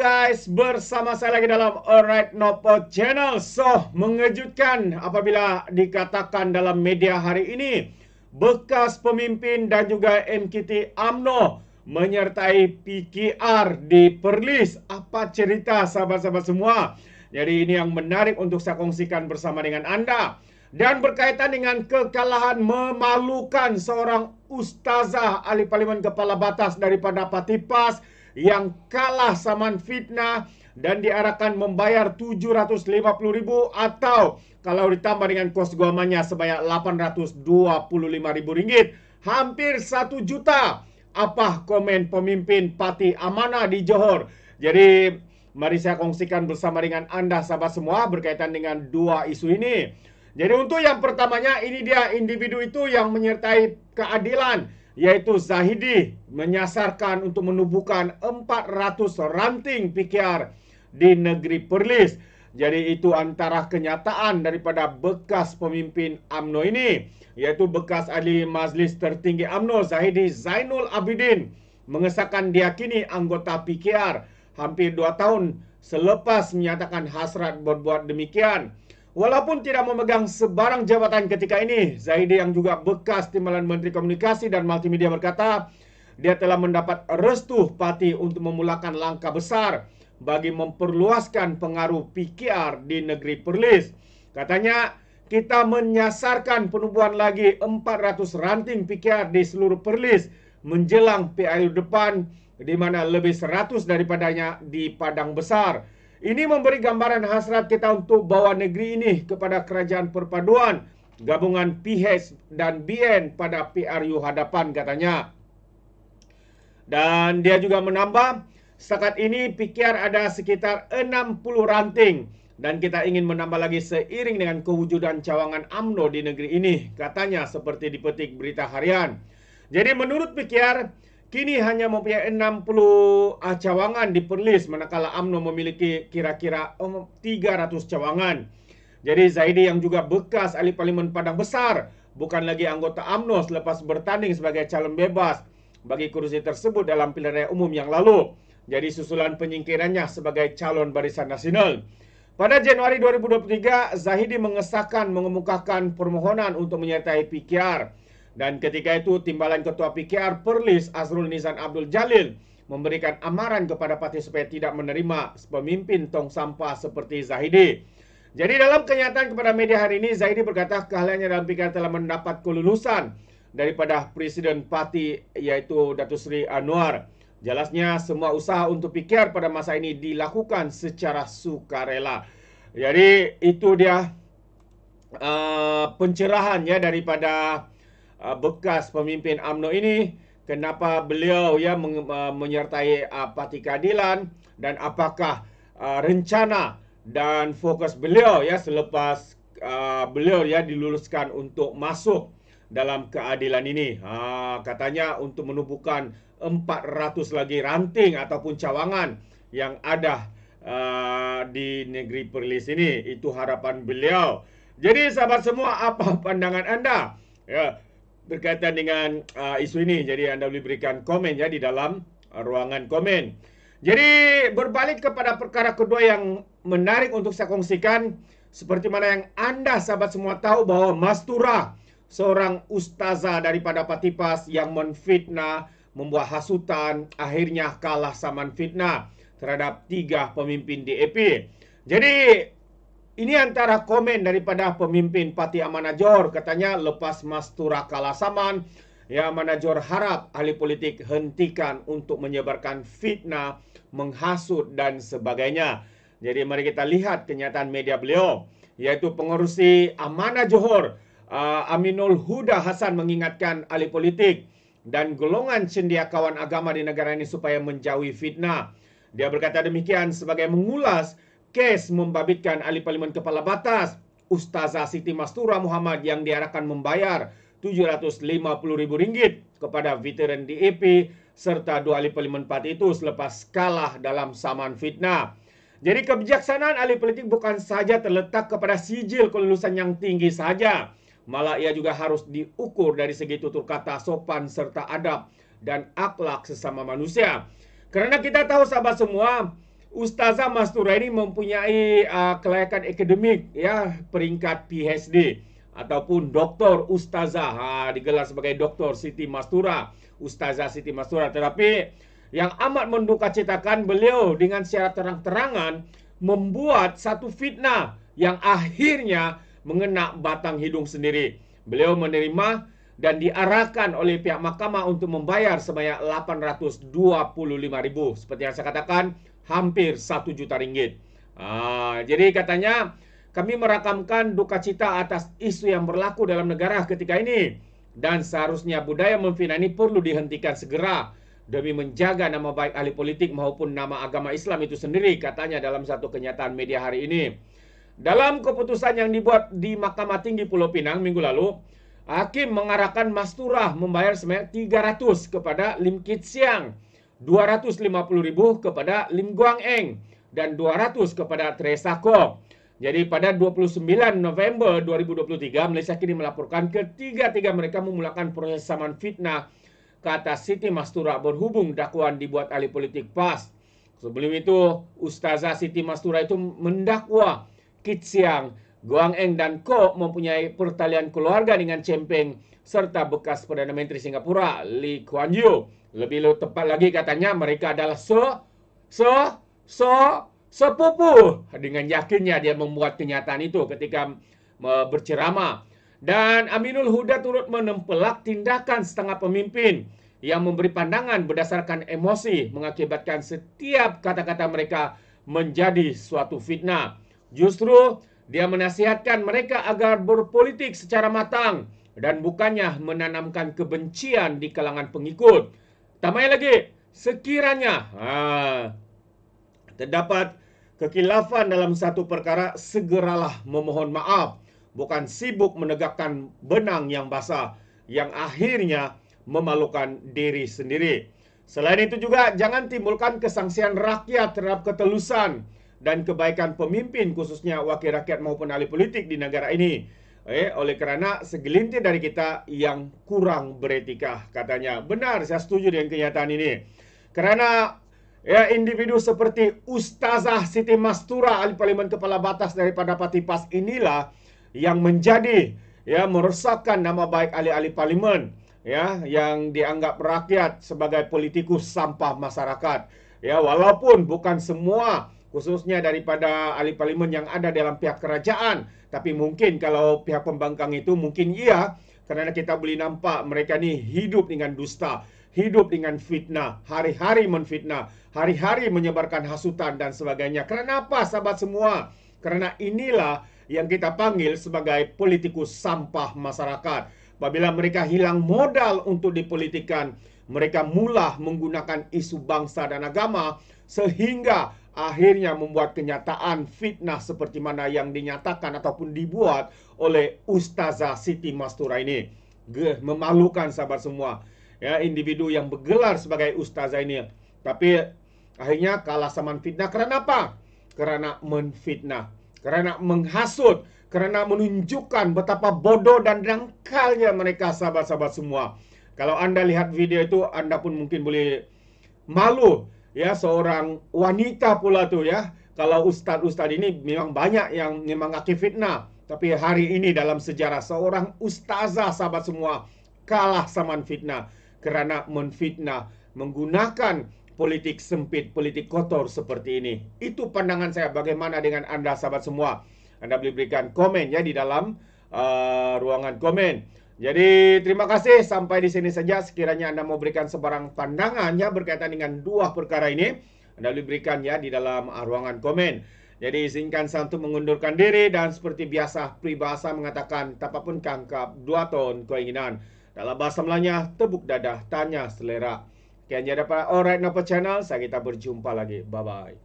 guys, bersama saya lagi dalam Alright Nopo Channel. So, mengejutkan apabila dikatakan dalam media hari ini, bekas pemimpin dan juga MKT UMNO menyertai PKR di Perlis. Apa cerita sahabat-sahabat semua? Jadi ini yang menarik untuk saya kongsikan bersama dengan Anda. Dan berkaitan dengan kekalahan memalukan seorang ustazah ahli parlimen kepala batas daripada Parti PAS yang kalah saman fitnah dan diarahkan membayar 750.000 atau kalau ditambah dengan kos guamannya sebanyak 825.000 ringgit, hampir 1 juta. Apa komen pemimpin Parti Amanah di Johor? Jadi mari saya kongsikan bersama dengan Anda sahabat semua berkaitan dengan dua isu ini. Jadi untuk yang pertamanya, ini dia individu itu yang menyertai keadilan, yaitu Zahidi, menyasarkan untuk menubuhkan 400 ranting PKR di negeri Perlis. Jadi itu antara kenyataan daripada bekas pemimpin UMNO ini, yaitu bekas ahli majlis tertinggi UMNO Zahidi Zainul Abidin mengesahkan diyakini anggota PKR hampir 2 tahun selepas menyatakan hasrat berbuat demikian. Walaupun tidak memegang sebarang jabatan ketika ini, Zahidi yang juga bekas Timbalan Menteri Komunikasi dan Multimedia berkata, dia telah mendapat restu parti untuk memulakan langkah besar bagi memperluaskan pengaruh PKR di negeri Perlis. Katanya, kita menyasarkan penubuhan lagi 400 ranting PKR di seluruh Perlis menjelang PRU depan, di mana lebih 100 daripadanya di Padang Besar. Ini memberi gambaran hasrat kita untuk bawa negeri ini kepada kerajaan perpaduan, gabungan PH dan BN pada PRU hadapan katanya. Dan dia juga menambah, setakat ini PKR ada sekitar 60 ranting dan kita ingin menambah lagi seiring dengan kewujudan cawangan UMNO di negeri ini, katanya seperti dipetik Berita Harian. Jadi menurut PKR, kini hanya mempunyai 60 cawangan di Perlis, manakala UMNO memiliki kira-kira 300 cawangan. Jadi Zahidi yang juga bekas ahli parlimen Padang Besar, bukan lagi anggota UMNO selepas bertanding sebagai calon bebas bagi kursi tersebut dalam pilihan raya umum yang lalu. Jadi susulan penyingkirannya sebagai calon Barisan Nasional. Pada Januari 2023, Zahidi mengemukakan permohonan untuk menyertai PKR. Dan ketika itu, Timbalan Ketua PKR Perlis Azrul Nizam Abdul Jalil memberikan amaran kepada parti supaya tidak menerima pemimpin tong sampah seperti Zahidi. Jadi dalam kenyataan kepada media hari ini, Zahidi berkata keahliannya dalam PKR telah mendapat kelulusan daripada Presiden Parti, yaitu Datuk Seri Anwar. Jelasnya semua usaha untuk PKR pada masa ini dilakukan secara sukarela. Jadi itu dia pencerahan ya daripada bekas pemimpin UMNO ini, kenapa beliau ya menyertai Parti Keadilan dan apakah rencana dan fokus beliau ya selepas beliau ya diluluskan untuk masuk dalam keadilan ini. Katanya untuk menubuhkan 400 lagi ranting ataupun cawangan yang ada di negeri Perlis ini. Itu harapan beliau. Jadi sahabat semua, apa pandangan Anda ya berkaitan dengan isu ini? Jadi Anda boleh berikan komen ya di dalam ruangan komen. Jadi berbalik kepada perkara kedua yang menarik untuk saya kongsikan, seperti mana yang Anda sahabat semua tahu bahwa Mastura, seorang ustazah daripada Parti PAS yang menfitnah, membuat hasutan, akhirnya kalah saman fitnah terhadap 3 pemimpin DAP. Jadi ini antara komen daripada pemimpin Parti Amanah Johor. Katanya lepas Mastura kalah saman, ya Amanah Johor harap ahli politik hentikan untuk menyebarkan fitnah, menghasut dan sebagainya. Jadi mari kita lihat kenyataan media beliau, yaitu pengerusi Amanah Johor Aminul Huda Hasan mengingatkan ahli politik dan golongan cendekiawan agama di negara ini supaya menjauhi fitnah. Dia berkata demikian sebagai mengulas kes membabitkan ahli parlimen kepala batas Ustazah Siti Mastura Muhammad yang diarahkan membayar 750.000 ringgit kepada veteran DAP serta 2 ahli parlimen parti itu selepas kalah dalam saman fitnah. Jadi kebijaksanaan ahli politik bukan saja terletak kepada sijil kelulusan yang tinggi saja, malah ia juga harus diukur dari segi tutur kata, sopan serta adab dan akhlak sesama manusia. Karena kita tahu sahabat semua, Ustazah Mastura ini mempunyai kelayakan akademik, ya, peringkat PhD ataupun doktor ustazah, digelar sebagai Dr. Siti Mastura, Ustazah Siti Mastura. Tetapi yang amat mendukacitakan, beliau dengan secara terang-terangan membuat satu fitnah yang akhirnya mengena batang hidung sendiri. Beliau menerima dan diarahkan oleh pihak mahkamah untuk membayar sebanyak 825.000. Seperti yang saya katakan, hampir 1 juta ringgit. Jadi katanya, kami merakamkan duka cita atas isu yang berlaku dalam negara ketika ini. Dan seharusnya budaya memfitnah ini perlu dihentikan segera demi menjaga nama baik ahli politik maupun nama agama Islam itu sendiri, katanya dalam satu kenyataan media hari ini. Dalam keputusan yang dibuat di Mahkamah Tinggi Pulau Pinang minggu lalu, hakim mengarahkan Mastura membayar sebanyak 300 kepada Lim Kit Siang, 250.000 kepada Lim Guang Eng, dan 200 kepada Teresa Kok. Jadi pada 29 November 2023, Malaysia kini melaporkan ketiga-tiga mereka memulakan proses saman fitnah ke atas Siti Mastura berhubung dakwaan dibuat ahli politik PAS. Sebelum itu, Ustazah Siti Mastura itu mendakwa Kit Siang, Guang Eng dan Kok mempunyai pertalian keluarga dengan Chempeng serta bekas Perdana Menteri Singapura Lee Kuan Yew. Lebih tepat lagi katanya mereka adalah sepupu. Dengan yakinnya dia membuat kenyataan itu ketika berceramah. Dan Aminul Huda turut menempelak tindakan setengah pemimpin yang memberi pandangan berdasarkan emosi mengakibatkan setiap kata-kata mereka menjadi suatu fitnah. Justru dia menasihatkan mereka agar berpolitik secara matang dan bukannya menanamkan kebencian di kalangan pengikut. Tambahnya lagi, sekiranya terdapat kekilafan dalam satu perkara, segeralah memohon maaf. Bukan sibuk menegakkan benang yang basah yang akhirnya memalukan diri sendiri. Selain itu juga, jangan timbulkan kesangsian rakyat terhadap ketelusan dan kebaikan pemimpin, khususnya wakil rakyat maupun ahli politik di negara ini. Oleh kerana segelintir dari kita yang kurang beretika, katanya. Benar, saya setuju dengan kenyataan ini. Kerana individu seperti Ustazah Siti Mastura, ahli parlimen kepala batas daripada parti PAS inilah yang menjadi merosakkan nama baik ahli-ahli parlimen yang dianggap rakyat sebagai politikus sampah masyarakat. Walaupun bukan semua, khususnya daripada ahli parlimen yang ada dalam pihak kerajaan, tapi mungkin kalau pihak pembangkang itu mungkin iya, kerana kita boleh nampak mereka ni hidup dengan dusta, hidup dengan fitnah, hari-hari menfitnah, hari-hari menyebarkan hasutan dan sebagainya. Kerana apa, sahabat semua? Kerana inilah yang kita panggil sebagai politikus sampah masyarakat. Apabila mereka hilang modal untuk dipolitikan, mereka mula menggunakan isu bangsa dan agama sehingga akhirnya membuat kenyataan fitnah seperti mana yang dinyatakan ataupun dibuat oleh Ustazah Siti Mastura ini. Memalukan, sahabat semua. Individu yang bergelar sebagai ustazah ini, tapi akhirnya kalah saman fitnah. Kerana apa? Kerana menfitnah, kerana menghasut, kerana menunjukkan betapa bodoh dan dangkalnya mereka, sahabat-sahabat semua. Kalau anda lihat video itu, anda pun mungkin boleh malu. Seorang wanita pula tu Kalau ustaz-ustaz ini memang banyak yang memang aktif fitnah, tapi hari ini dalam sejarah seorang ustazah, sahabat semua, kalah saman fitnah. Kerana menfitnah, menggunakan politik sempit, politik kotor seperti ini. Itu pandangan saya. Bagaimana dengan anda, sahabat semua? Anda boleh berikan komen di dalam ruangan komen. Jadi terima kasih, sampai di sini saja. Sekiranya anda mau berikan sebarang pandangannya berkaitan dengan dua perkara ini, anda boleh berikan di dalam ruangan komen. Jadi izinkan saya untuk mengundurkan diri, dan seperti biasa peribahasa mengatakan, tapapun kangkap dua ton keinginan. Dalam bahasa Melayunya, tepuk dadah, tanya selera. Sekian je daripada Alright Napa Channel. Saya kita berjumpa lagi. Bye-bye.